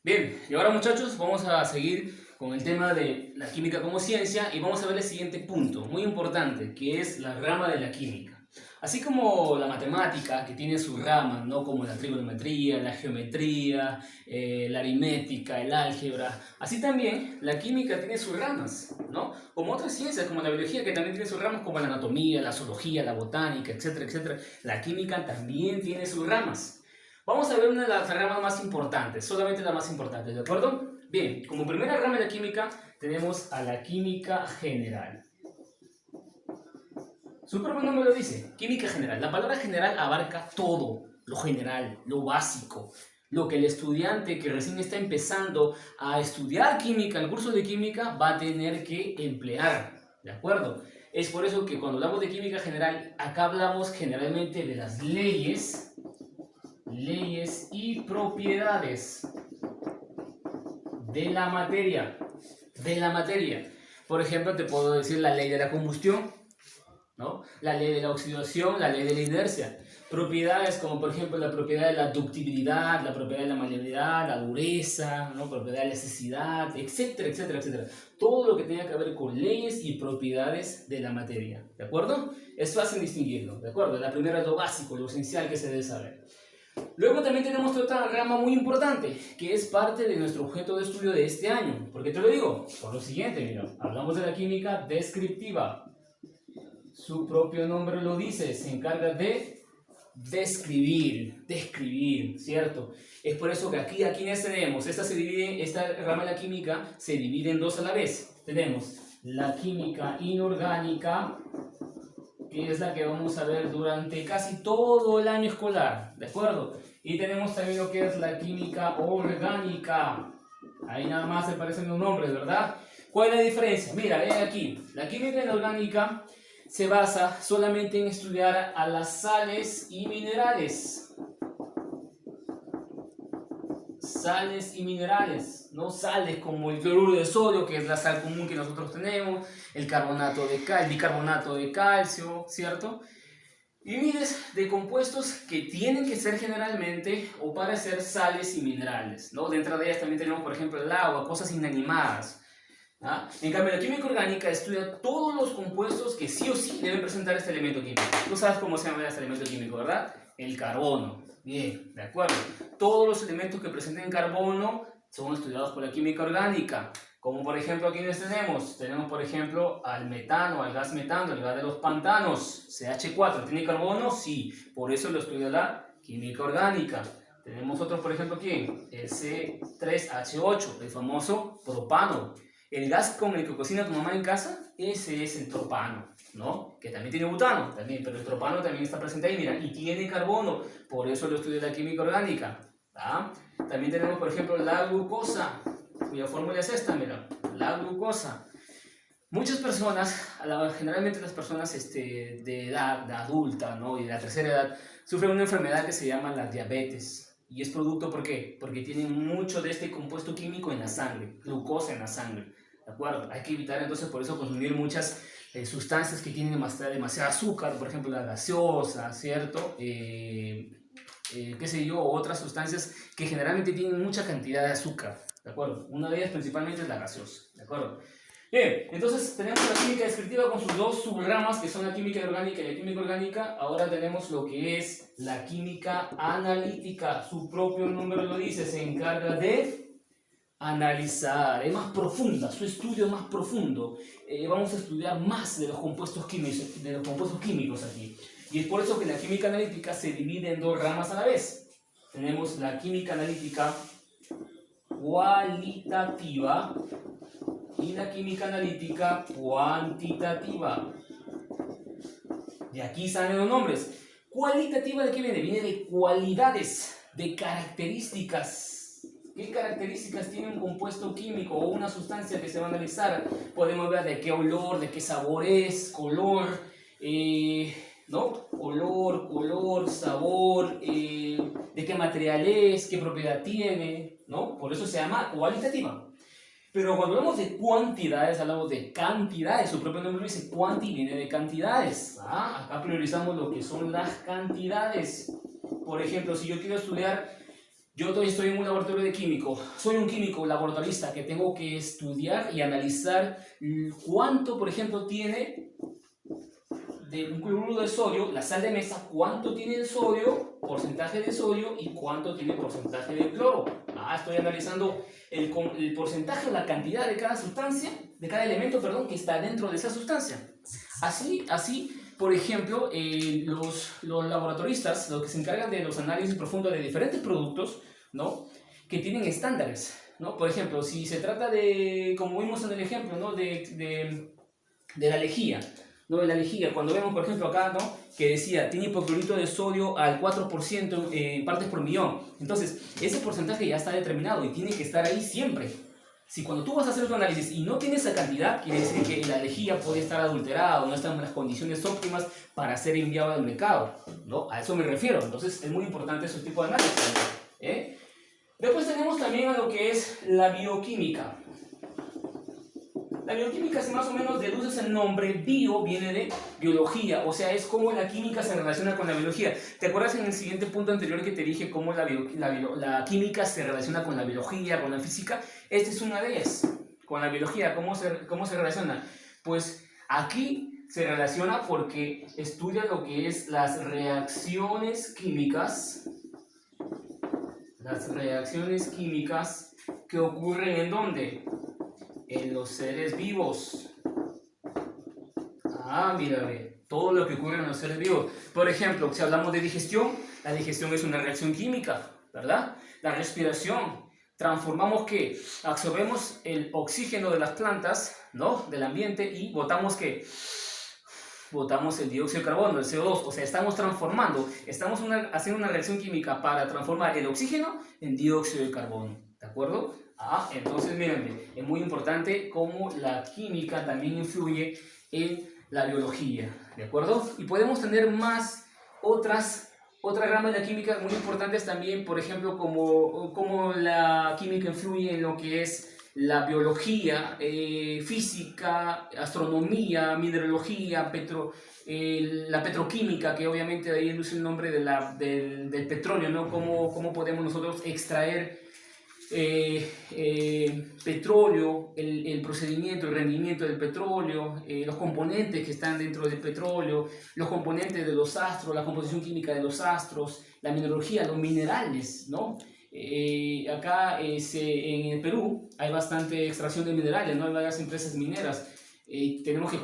Bien, y ahora muchachos vamos a seguir con el tema de la química como ciencia y vamos a ver el siguiente punto, muy importante, que es la rama de la química. Así como la matemática, que tiene sus ramas, ¿no? Como la trigonometría, la geometría, la aritmética, el álgebra, así también la química tiene sus ramas, ¿no? Como otras ciencias, como la biología, que también tiene sus ramas, como la anatomía, la zoología, la botánica, etcétera, etcétera. La química también tiene sus ramas. Vamos a ver una de las ramas más importantes, solamente la más importante, ¿de acuerdo? Bien, como primera rama de la química tenemos a la química general. Su propio nombre lo dice, química general. La palabra general abarca todo, lo general, lo básico, lo que el estudiante que recién está empezando a estudiar química, el curso de química, va a tener que emplear, ¿de acuerdo? Es por eso que cuando hablamos de química general, acá hablamos generalmente de las leyes y propiedades de la materia. Por ejemplo, te puedo decir la ley de la combustión, ¿no? La ley de la oxidación, la ley de la inercia. Propiedades como por ejemplo la propiedad de la ductibilidad, la propiedad de la maleabilidad, la dureza, ¿no? Propiedad de la elasticidad, etcétera, etcétera, etcétera. Todo lo que tenga que ver con leyes y propiedades de la materia, ¿de acuerdo? Es fácil distinguirlo, ¿de acuerdo? La primera es lo básico, lo esencial que se debe saber. Luego también tenemos otra rama muy importante, que es parte de nuestro objeto de estudio de este año. ¿Por qué te lo digo? Por lo siguiente, mira, hablamos de la química descriptiva. Su propio nombre lo dice, se encarga de describir, ¿cierto? Es por eso que aquí tenemos, esta rama de la química se divide en dos a la vez. Tenemos la química inorgánica, que es la que vamos a ver durante casi todo el año escolar, ¿de acuerdo? Y tenemos también lo que es la química orgánica. Ahí nada más se parecen los nombres, ¿verdad? ¿Cuál es la diferencia? Mira, ven aquí. La química inorgánica se basa solamente en estudiar a las sales y minerales. Sales y minerales, no sales como el cloruro de sodio, que es la sal común que nosotros tenemos, el bicarbonato de calcio, ¿cierto? Y miles de compuestos que tienen que ser generalmente o para ser sales y minerales, ¿no? Dentro de ellas también tenemos, por ejemplo, el agua, cosas inanimadas. ¿Ah? En cambio, la química orgánica estudia todos los compuestos que sí o sí deben presentar este elemento químico. Tú sabes cómo se llama este elemento químico, ¿verdad? El carbono. Bien, de acuerdo. Todos los elementos que presenten carbono son estudiados por la química orgánica. Como por ejemplo, ¿quiénes tenemos? Tenemos por ejemplo al metano, al gas metano, el gas de los pantanos, CH4. ¿Tiene carbono? Sí. Por eso lo estudia la química orgánica. Tenemos otros, por ejemplo, ¿quién? El C3H8, el famoso propano. El gas con el que cocina tu mamá en casa, ese es el propano, ¿no? Que también tiene butano, también, pero el propano también está presente ahí, mira, y tiene carbono, por eso lo estudia la química orgánica, ¿tá? También tenemos, por ejemplo, la glucosa, cuya fórmula es esta, mira, la glucosa. Muchas personas, generalmente las personas de edad de adulta, ¿no? Y de la tercera edad, sufren una enfermedad que se llama la diabetes. ¿Y es producto por qué? Porque tienen mucho de este compuesto químico en la sangre, glucosa en la sangre, ¿de acuerdo? Hay que evitar entonces por eso consumir muchas sustancias que tienen demasiado azúcar, por ejemplo la gaseosa, ¿cierto? Qué sé yo, otras sustancias que generalmente tienen mucha cantidad de azúcar, ¿de acuerdo? Una de ellas principalmente es la gaseosa, ¿de acuerdo? Bien, entonces tenemos la química descriptiva con sus dos subramas que son la química orgánica y la química orgánica. Ahora tenemos lo que es la química analítica, su propio nombre lo dice, se encarga de analizar, es más profunda, su estudio es más profundo. Vamos a estudiar más de los compuestos químicos aquí. Y es por eso que la química analítica se divide en dos ramas a la vez. Tenemos la química analítica cualitativa y la química analítica cuantitativa. De aquí salen los nombres. Cualitativa, ¿de qué viene? Viene de cualidades, de características. ¿Qué características tiene un compuesto químico o una sustancia que se va a analizar? Podemos ver de qué olor, de qué sabor es, color, ¿no? Olor, sabor, de qué material es, qué propiedad tiene, ¿no? Por eso se llama cualitativa. Pero cuando hablamos de cuantidades, hablamos de cantidades. Su propio nombre dice quanti, viene de cantidades. ¿Ah? Acá priorizamos lo que son las cantidades. Por ejemplo, si yo quiero estudiar Yo todavía estoy en un laboratorio de químico, soy un químico laboratorista que tengo que estudiar y analizar cuánto, por ejemplo, tiene de un cloruro de sodio, la sal de mesa, cuánto tiene de sodio, porcentaje de sodio y cuánto tiene porcentaje de cloro. Estoy analizando el porcentaje o la cantidad de cada sustancia, de cada elemento, perdón, que está dentro de esa sustancia. Así por ejemplo, los laboratoristas, los que se encargan de los análisis profundos de diferentes productos, ¿no? Que tienen estándares, ¿no? Por ejemplo, si se trata de, como vimos en el ejemplo, ¿no? de la lejía, ¿no? De la lejía, cuando vemos, por ejemplo, acá, ¿no? Que decía, tiene hipoclorito de sodio al 4% en partes por millón. Entonces, ese porcentaje ya está determinado y tiene que estar ahí siempre. Si cuando tú vas a hacer tu análisis y no tienes esa cantidad, quiere decir que la lejía puede estar adulterada o no está en las condiciones óptimas para ser enviado al mercado, ¿no? A eso me refiero. Entonces, es muy importante ese tipo de análisis, ¿eh? Después tenemos también a lo que es la bioquímica. La bioquímica, si más o menos deduces el nombre, bio viene de biología, o sea, es cómo la química se relaciona con la biología. ¿Te acuerdas en el siguiente punto anterior que te dije cómo la química se relaciona con la biología, con la física? Esta es una de ellas, con la biología. ¿Cómo se relaciona? Pues aquí se relaciona porque estudia lo que es las reacciones químicas. Las reacciones químicas que ocurren ¿en dónde? En los seres vivos. Mira, ve, todo lo que ocurre en los seres vivos. Por ejemplo, si hablamos de digestión, la digestión es una reacción química, ¿verdad? La respiración, transformamos que absorbemos el oxígeno de las plantas, ¿no? Del ambiente y botamos que botamos el dióxido de carbono, el CO2, o sea, estamos transformando, haciendo una reacción química para transformar el oxígeno en dióxido de carbono, ¿de acuerdo? Entonces, miren, es muy importante cómo la química también influye en la biología, ¿de acuerdo? Y podemos tener otras ramas de la química muy importantes también, por ejemplo, como la química influye en lo que es la biología, física, astronomía, mineralogía, la petroquímica, que obviamente de ahí luce el nombre del petróleo, ¿no? Cómo podemos nosotros extraer petróleo, el procedimiento, el rendimiento del petróleo, los componentes que están dentro del petróleo, los componentes de los astros, la composición química de los astros, la mineralogía, los minerales, ¿no? Acá en el Perú hay bastante extracción de minerales, ¿no? Hay varias empresas mineras. Tenemos que